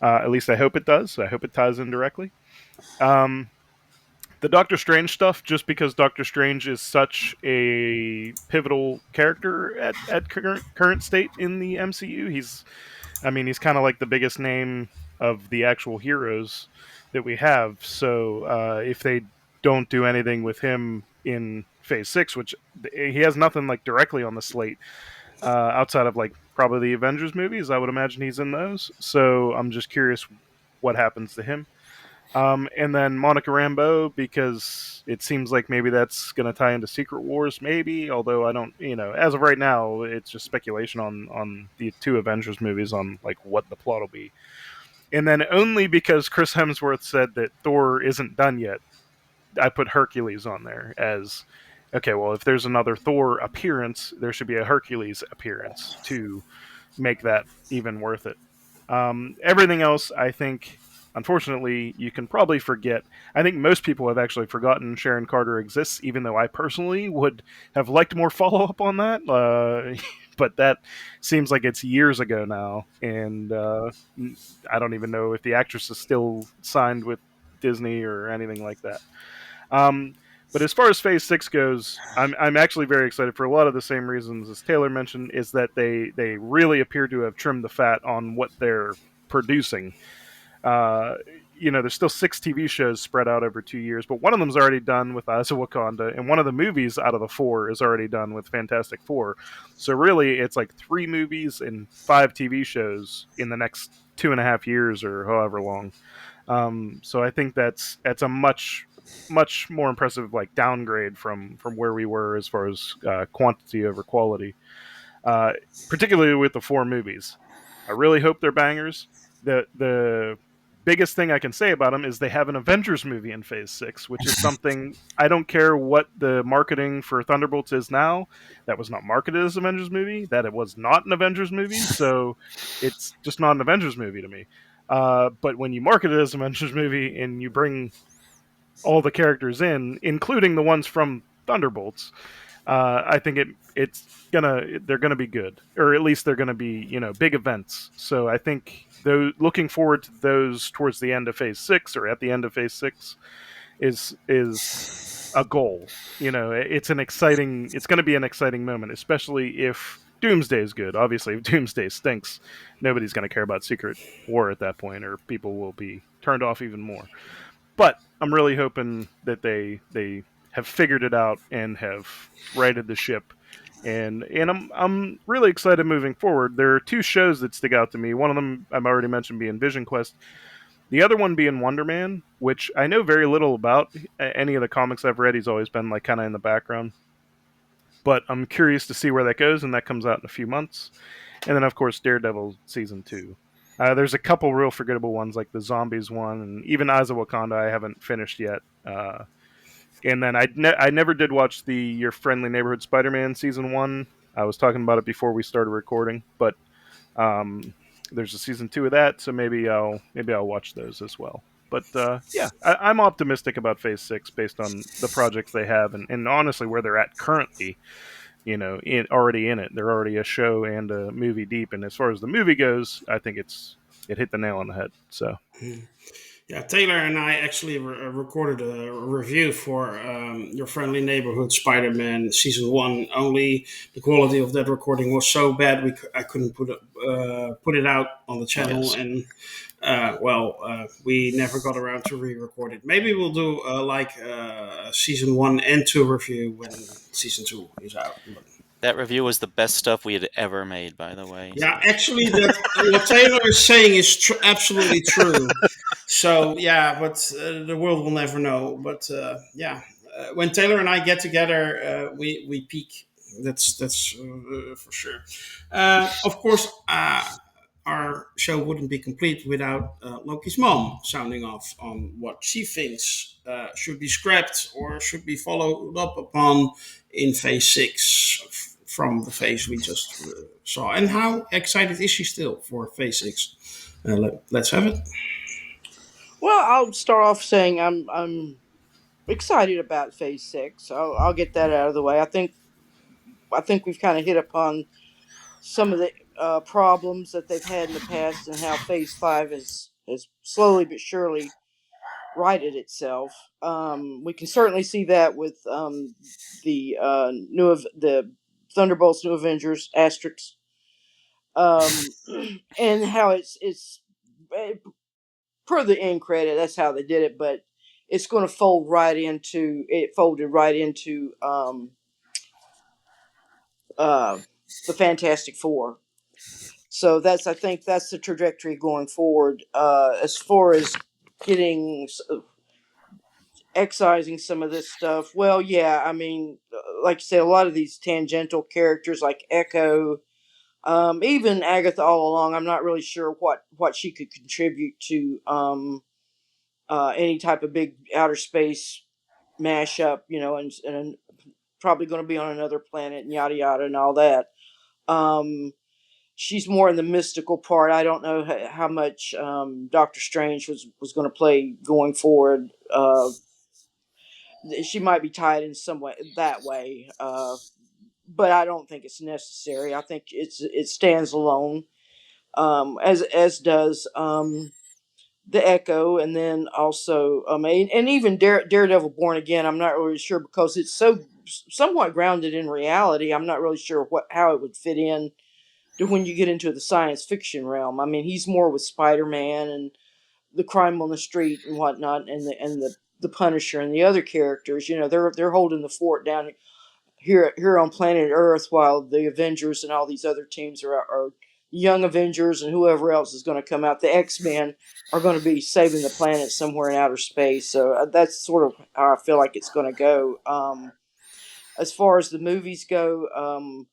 [SPEAKER 2] At least I hope it does. I hope it ties in directly. Um, the Doctor Strange stuff, just because Doctor Strange is such a pivotal character at current state in the MCU. He's kind of like the biggest name of the actual heroes that we have. So if they don't do anything with him in Phase 6, which he has nothing like directly on the slate, outside of like probably the Avengers movies. I would imagine he's in those. So I'm just curious what happens to him. And then Monica Rambeau, because it seems like maybe that's going to tie into Secret Wars, maybe. Although I don't, as of right now, it's just speculation on the two Avengers movies on like what the plot will be. And then only because Chris Hemsworth said that Thor isn't done yet, I put Hercules on there as okay. Well, if there's another Thor appearance, there should be a Hercules appearance to make that even worth it. Everything else, I think, unfortunately, you can probably forget. I think most people have actually forgotten Sharon Carter exists, even though I personally would have liked more follow up on that. But that seems like it's years ago now, and I don't even know if the actress is still signed with Disney or anything like that. Um, but as far as Phase 6 goes, I'm actually very excited for a lot of the same reasons as Taylor mentioned, is that they really appear to have trimmed the fat on what they're producing. Uh, there's still 6 TV shows spread out over 2 years, but one of them's already done with Eyes of Wakanda, and one of the movies out of the 4 is already done with Fantastic Four. So really, it's like 3 movies and 5 TV shows in the next 2.5 years or however long. So I think that's a much more impressive like downgrade from where we were as far as quantity over quality, uh, particularly with the 4 movies. I really hope they're bangers. The biggest thing I can say about them is they have an Avengers movie in Phase 6, which is something I don't care what the marketing for Thunderbolts is now. That was not marketed as an Avengers movie. That it was not an Avengers movie, so it's just not an Avengers movie to me. But when you market it as an Avengers movie and you bring all the characters in, including the ones from Thunderbolts, I think they're gonna be good, or at least they're gonna be big events. So I think looking forward to those towards the end of Phase 6 or at the end of Phase 6 is a goal. It's going to be an exciting moment, especially if Doomsday is good. Obviously, if Doomsday stinks, nobody's going to care about Secret War at that point, or people will be turned off even more. But I'm really hoping that they have figured it out and have righted the ship. And I'm really excited moving forward. There are 2 shows that stick out to me. One of them I've already mentioned being Vision Quest. The other one being Wonder Man, which I know very little about. Any of the comics I've read, he's always been like kind of in the background. But I'm curious to see where that goes, and that comes out in a few months. And then, of course, Daredevil Season 2. There's a couple real forgettable ones, like the Zombies one, and even Eyes of Wakanda I haven't finished yet. And then I never did watch the Your Friendly Neighborhood Spider-Man Season 1. I was talking about it before we started recording, but there's a Season 2 of that, so maybe I'll watch those as well. But yeah, I'm optimistic about Phase 6 based on the projects they have, and honestly where they're at currently. Already in it. They're already a show and a movie deep, and as far as the movie goes, I think it hit the nail on the head. So.
[SPEAKER 1] Yeah, Taylor and I actually recorded a review for Your Friendly Neighborhood Spider-Man Season 1. Only the quality of that recording was so bad I couldn't put it out on the channel. Yes. And we never got around to re-record it. Maybe we'll do Season 1 and 2 review when Season 2 is out.
[SPEAKER 3] That review was the best stuff we had ever made, by the way.
[SPEAKER 1] Yeah, actually, what Taylor is saying is absolutely true. So yeah, but the world will never know. But yeah, when Taylor and I get together, we peak. That's for sure. Of course, our show wouldn't be complete without Loki's mom sounding off on what she thinks should be scrapped or should be followed up upon in Phase 6 from the phase we just saw. And how excited is she still for Phase 6? Let's have it.
[SPEAKER 4] Well, I'll start off saying I'm excited about Phase 6. I'll get that out of the way. I think we've kind of hit upon some of the problems that they've had in the past and how Phase 5 has slowly but surely righted itself. We can certainly see that with the Thunderbolts New Avengers Asterix, um, and how it's per the end credit. That's how they did it, but it's going to folded right into uh, the Fantastic Four. So I think that's the trajectory going forward. As far as getting excising some of this stuff, well, yeah, I mean, like you said, a lot of these tangential characters like Echo, even Agatha all along, I'm not really sure what she could contribute to any type of big outer space mashup, and probably going to be on another planet and yada yada and all that. Um, she's more in the mystical part. I don't know how much Doctor Strange was going to play going forward. She might be tied in some way that way, but I don't think it's necessary. I think it stands alone, as does the Echo, and then also and even Daredevil Born Again. I'm not really sure because it's so somewhat grounded in reality. I'm not really sure how it would fit in to when you get into the science fiction realm. I mean, he's more with Spider-Man and the crime on the street and whatnot, and the Punisher and the other characters. They're holding the fort down here on planet Earth, while the Avengers and all these other teams are young Avengers and whoever else is going to come out. The X-Men are going to be saving the planet somewhere in outer space. So that's sort of how I feel like it's going to go. As far as the movies go,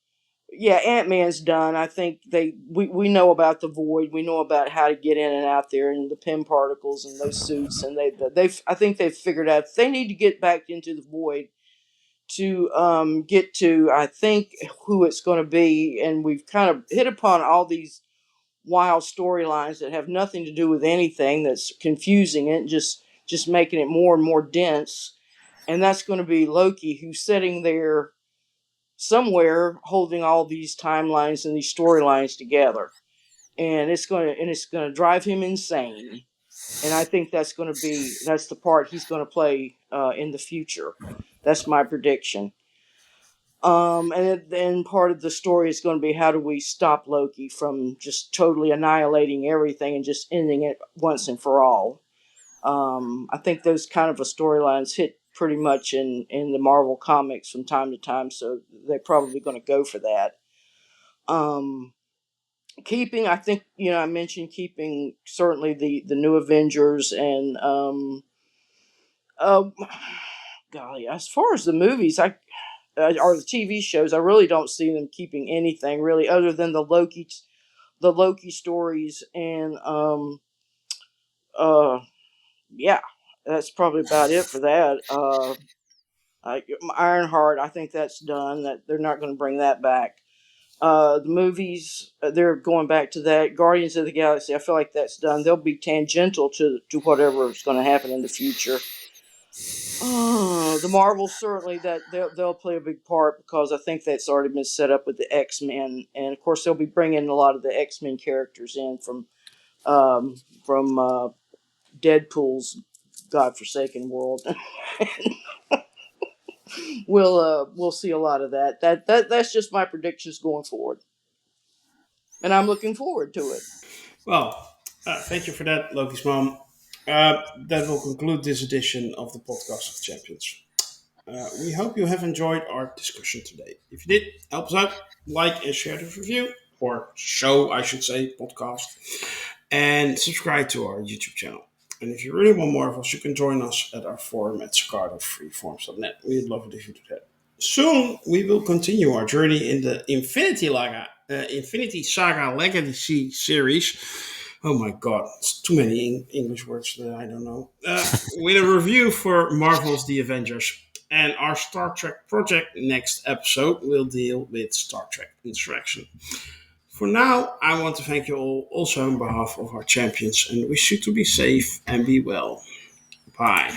[SPEAKER 4] yeah, Ant-Man's done. I think we know about the void. We know about how to get in and out there, and the Pym particles and those suits. And they've I think they've figured out they need to get back into the void to get to, I think, who it's going to be. And we've kind of hit upon all these wild storylines that have nothing to do with anything, that's confusing it, just making it more and more dense. And that's going to be Loki, who's sitting there somewhere holding all these timelines and these storylines together, and it's going to drive him insane. And I think that's the part he's going to play in the future. That's my prediction. And then part of the story is going to be, how do we stop Loki from just totally annihilating everything and just ending it once and for all. I think those kind of a storylines hit pretty much in the Marvel comics from time to time, so they're probably going to go for that. Um, Keeping, I think, I mentioned keeping certainly the new Avengers and uh, golly, as far as the movies, or the TV shows, I really don't see them keeping anything really other than the Loki stories, and uh yeah, that's probably about it for that. Ironheart, I think that's done. That they're not going to bring that back. The movies, they're going back to that. Guardians of the Galaxy, I feel like that's done. They'll be tangential to whatever is going to happen in the future. The Marvels, certainly that they'll play a big part, because I think that's already been set up with the X-Men, and of course they'll be bringing a lot of the X-Men characters in from Deadpool's godforsaken world. We'll see a lot of that. That's just my predictions going forward, and I'm looking forward to it.
[SPEAKER 1] Well, thank you for that, Loki's mom. That will conclude this edition of the Podcast of Champions. We hope you have enjoyed our discussion today. If you did, help us out, like and share this review, or show, I should say, podcast, and subscribe to our YouTube channel. And if you really want Marvels, you can join us at our forum at scar.freeforms.net. We'd love it if you do that. Soon, we will continue our journey in the Infinity Saga Legacy series. Oh my god, it's too many English words that I don't know. With a review for Marvel's The Avengers. And our Star Trek project next episode will deal with Star Trek Insurrection. For now, I want to thank you all also on behalf of our champions and wish you to be safe and be well. Bye.